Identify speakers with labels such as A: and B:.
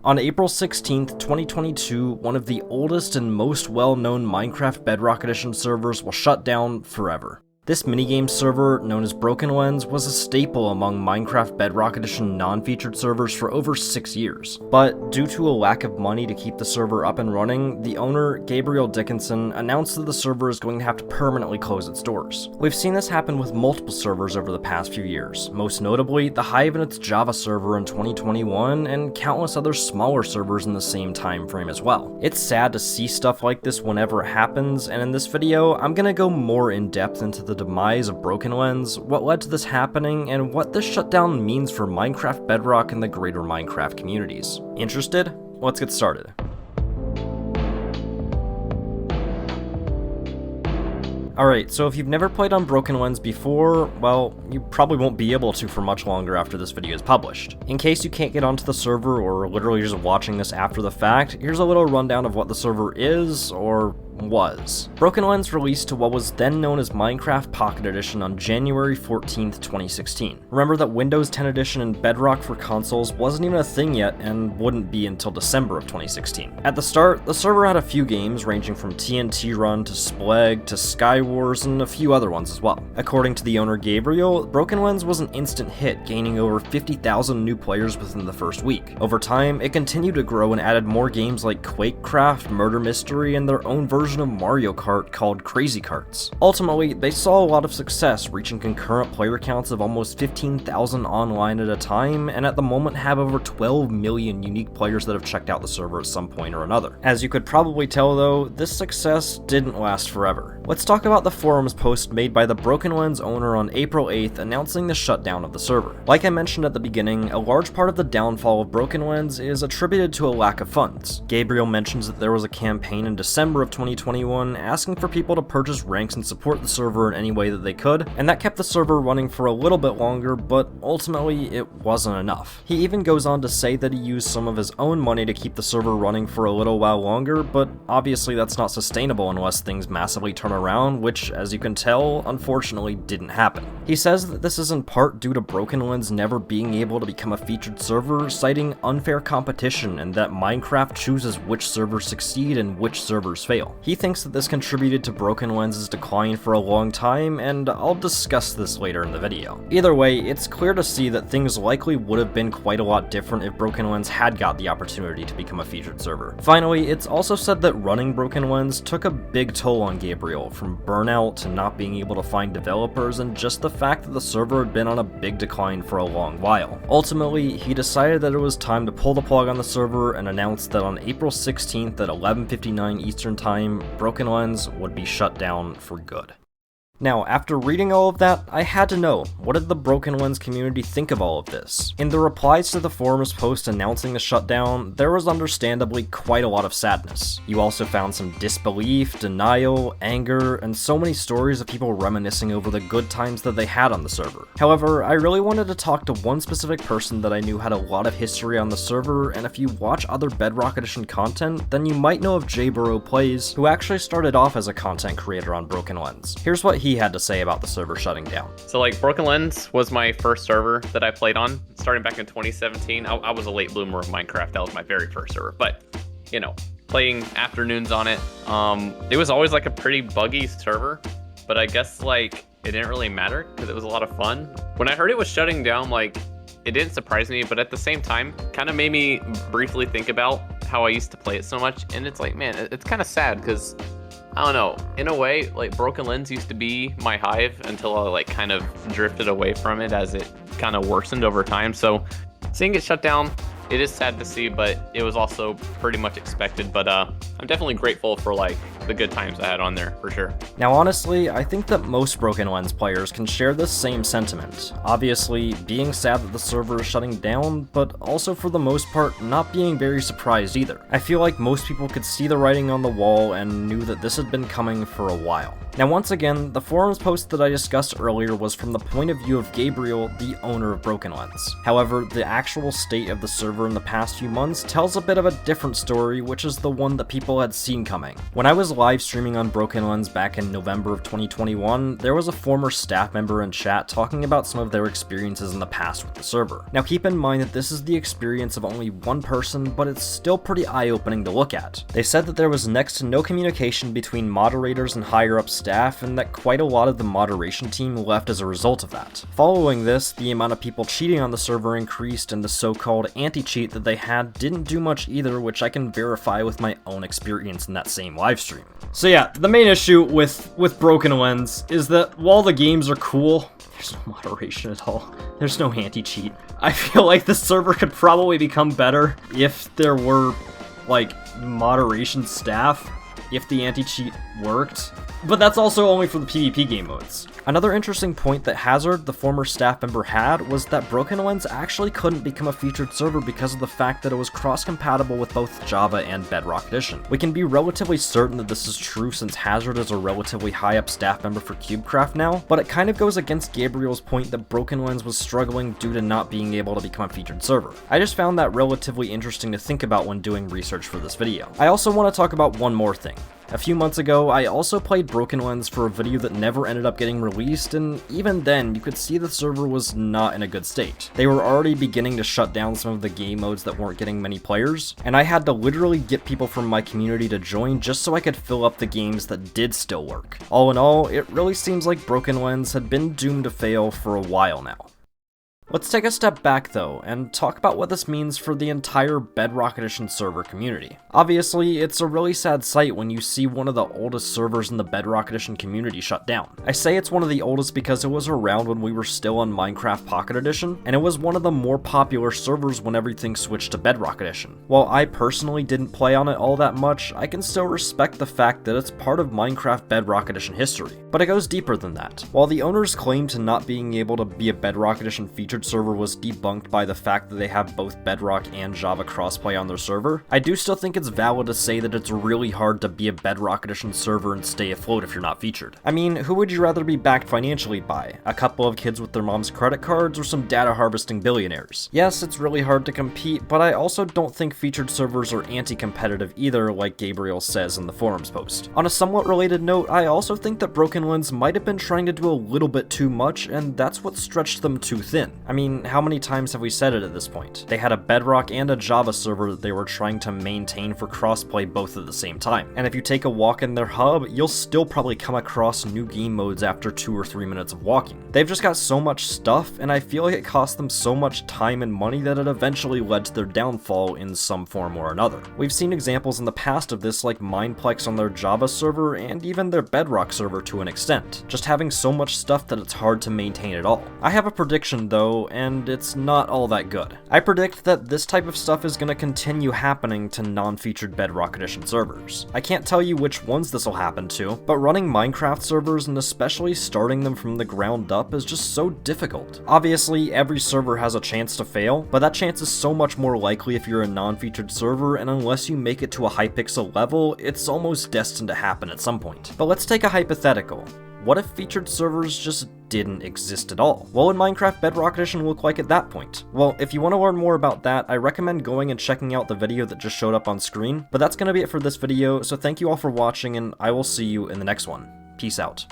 A: On April 16th, 2022, one of the oldest and most well-known Minecraft Bedrock Edition servers will shut down forever. This minigame server, known as BrokenLens, was a staple among Minecraft Bedrock Edition non-featured servers for over 6 years. But due to a lack of money to keep the server up and running, the owner, Gabriel Dickinson, announced that the server is going to have to permanently close its doors. We've seen this happen with multiple servers over the past few years, most notably the Hive and its Java server in 2021, and countless other smaller servers in the same time frame as well. It's sad to see stuff like this whenever it happens, and in this video, I'm gonna go more in depth into the demise of BrokenLens, what led to this happening, and what this shutdown means for Minecraft Bedrock and the greater Minecraft communities. Interested? Let's get started. Alright, so if you've never played on BrokenLens before, well, you probably won't be able to for much longer after this video is published. In case you can't get onto the server or literally just watching this after the fact, here's a little rundown of what the server is, or was. BrokenLens released to what was then known as Minecraft Pocket Edition on January 14th, 2016. Remember that Windows 10 Edition and Bedrock for consoles wasn't even a thing yet and wouldn't be until December of 2016. At the start, the server had a few games ranging from TNT Run to Spleg to Skywars and a few other ones as well. According to the owner Gabriel, BrokenLens was an instant hit, gaining over 50,000 new players within the first week. Over time, it continued to grow and added more games like Cubecraft, Murder Mystery, and their own version of Mario Kart called Crazy Karts. Ultimately, they saw a lot of success, reaching concurrent player counts of almost 15,000 online at a time, and at the moment have over 12 million unique players that have checked out the server at some point or another. As you could probably tell though, this success didn't last forever. Let's talk about the forums post made by the BrokenLens owner on April 8th announcing the shutdown of the server. Like I mentioned at the beginning, a large part of the downfall of BrokenLens is attributed to a lack of funds. Gabriel mentions that there was a campaign in December of 2021 asking for people to purchase ranks and support the server in any way that they could, and that kept the server running for a little bit longer, but ultimately it wasn't enough. He even goes on to say that he used some of his own money to keep the server running for a little while longer, but obviously that's not sustainable unless things massively turn around, which, as you can tell, unfortunately didn't happen. He says that this is in part due to BrokenLens never being able to become a featured server, citing unfair competition and that Minecraft chooses which servers succeed and which servers fail. He thinks that this contributed to BrokenLens' decline for a long time, and I'll discuss this later in the video. Either way, it's clear to see that things likely would have been quite a lot different if BrokenLens had got the opportunity to become a featured server. Finally, it's also said that running BrokenLens took a big toll on Gabriel, from burnout to not being able to find developers and just the fact that the server had been on a big decline for a long while. Ultimately, he decided that it was time to pull the plug on the server and announced that on April 16th at 11:59 Eastern Time, BrokenLens would be shut down for good. Now, after reading all of that, I had to know, what did the BrokenLens community think of all of this? In the replies to the forums post announcing the shutdown, there was understandably quite a lot of sadness. You also found some disbelief, denial, anger, and so many stories of people reminiscing over the good times that they had on the server. However, I really wanted to talk to one specific person that I knew had a lot of history on the server, and if you watch other Bedrock Edition content, then you might know of JBurrowPlays, who actually started off as a content creator on BrokenLens. Here's what he had to say about the server shutting down.
B: So BrokenLens was my first server that I played on, starting back in 2017. I was a late bloomer of Minecraft. That was my very first server, but you know, playing afternoons on it. It was always like a pretty buggy server, but I guess it didn't really matter because it was a lot of fun. When I heard it was shutting down, it didn't surprise me, but at the same time, kind of made me briefly think about how I used to play it so much. And it's man, it's kind of sad because I don't know, in a way, BrokenLens used to be my Hive until I kind of drifted away from it as it kind of worsened over time. So seeing it shut down, it is sad to see, but it was also pretty much expected. But I'm definitely grateful for the good times I had on there, for sure.
A: Now honestly, I think that most BrokenLens players can share this same sentiment. Obviously, being sad that the server is shutting down, but also for the most part, not being very surprised either. I feel like most people could see the writing on the wall and knew that this had been coming for a while. Now once again, the forums post that I discussed earlier was from the point of view of Gabriel, the owner of BrokenLens. However, the actual state of the server in the past few months tells a bit of a different story, which is the one that people had seen coming. When I was live streaming on BrokenLens back in November of 2021, there was a former staff member in chat talking about some of their experiences in the past with the server. Now keep in mind that this is the experience of only one person, but it's still pretty eye-opening to look at. They said that there was next to no communication between moderators and higher-up staff, and that quite a lot of the moderation team left as a result of that. Following this, the amount of people cheating on the server increased, and the so-called anti-cheat that they had didn't do much either, which I can verify with my own experience in that same livestream. So yeah, the main issue with BrokenLens is that while the games are cool, there's no moderation at all. There's no anti-cheat. I feel like the server could probably become better if there were, like, moderation staff, if the anti-cheat worked. But that's also only for the PvP game modes. Another interesting point that Hazard, the former staff member, had was that BrokenLens actually couldn't become a featured server because of the fact that it was cross-compatible with both Java and Bedrock Edition. We can be relatively certain that this is true since Hazard is a relatively high-up staff member for Cubecraft now, but it kind of goes against Gabriel's point that BrokenLens was struggling due to not being able to become a featured server. I just found that relatively interesting to think about when doing research for this video. I also want to talk about one more thing. A few months ago, I also played BrokenLens for a video that never ended up getting released, and even then, you could see the server was not in a good state. They were already beginning to shut down some of the game modes that weren't getting many players, and I had to literally get people from my community to join just so I could fill up the games that did still work. All in all, it really seems like BrokenLens had been doomed to fail for a while now. Let's take a step back though, and talk about what this means for the entire Bedrock Edition server community. Obviously, it's a really sad sight when you see one of the oldest servers in the Bedrock Edition community shut down. I say it's one of the oldest because it was around when we were still on Minecraft Pocket Edition, and it was one of the more popular servers when everything switched to Bedrock Edition. While I personally didn't play on it all that much, I can still respect the fact that it's part of Minecraft Bedrock Edition history. But it goes deeper than that. While the owners claim to not being able to be a Bedrock Edition featured server was debunked by the fact that they have both Bedrock and Java crossplay on their server, I do still think it's valid to say that it's really hard to be a Bedrock Edition server and stay afloat if you're not featured. I mean, who would you rather be backed financially by? A couple of kids with their mom's credit cards or some data harvesting billionaires? Yes, it's really hard to compete, but I also don't think featured servers are anti-competitive either, like Gabriel says in the forums post. On a somewhat related note, I also think that BrokenLens might have been trying to do a little bit too much, and that's what stretched them too thin. I mean, how many times have we said it at this point? They had a Bedrock and a Java server that they were trying to maintain for crossplay both at the same time. And if you take a walk in their hub, you'll still probably come across new game modes after 2 or 3 minutes of walking. They've just got so much stuff, and I feel like it cost them so much time and money that it eventually led to their downfall in some form or another. We've seen examples in the past of this, like Mineplex on their Java server and even their Bedrock server to an extent, just having so much stuff that it's hard to maintain it all. I have a prediction though, and it's not all that good. I predict that this type of stuff is going to continue happening to non-featured Bedrock Edition servers. I can't tell you which ones this will happen to, but running Minecraft servers and especially starting them from the ground up is just so difficult. Obviously, every server has a chance to fail, but that chance is so much more likely if you're a non-featured server, and unless you make it to a Hypixel level, it's almost destined to happen at some point. But let's take a hypothetical. What if featured servers just didn't exist at all? What would Minecraft Bedrock Edition look like at that point? Well, if you want to learn more about that, I recommend going and checking out the video that just showed up on screen, but that's going to be it for this video, so thank you all for watching, and I will see you in the next one. Peace out.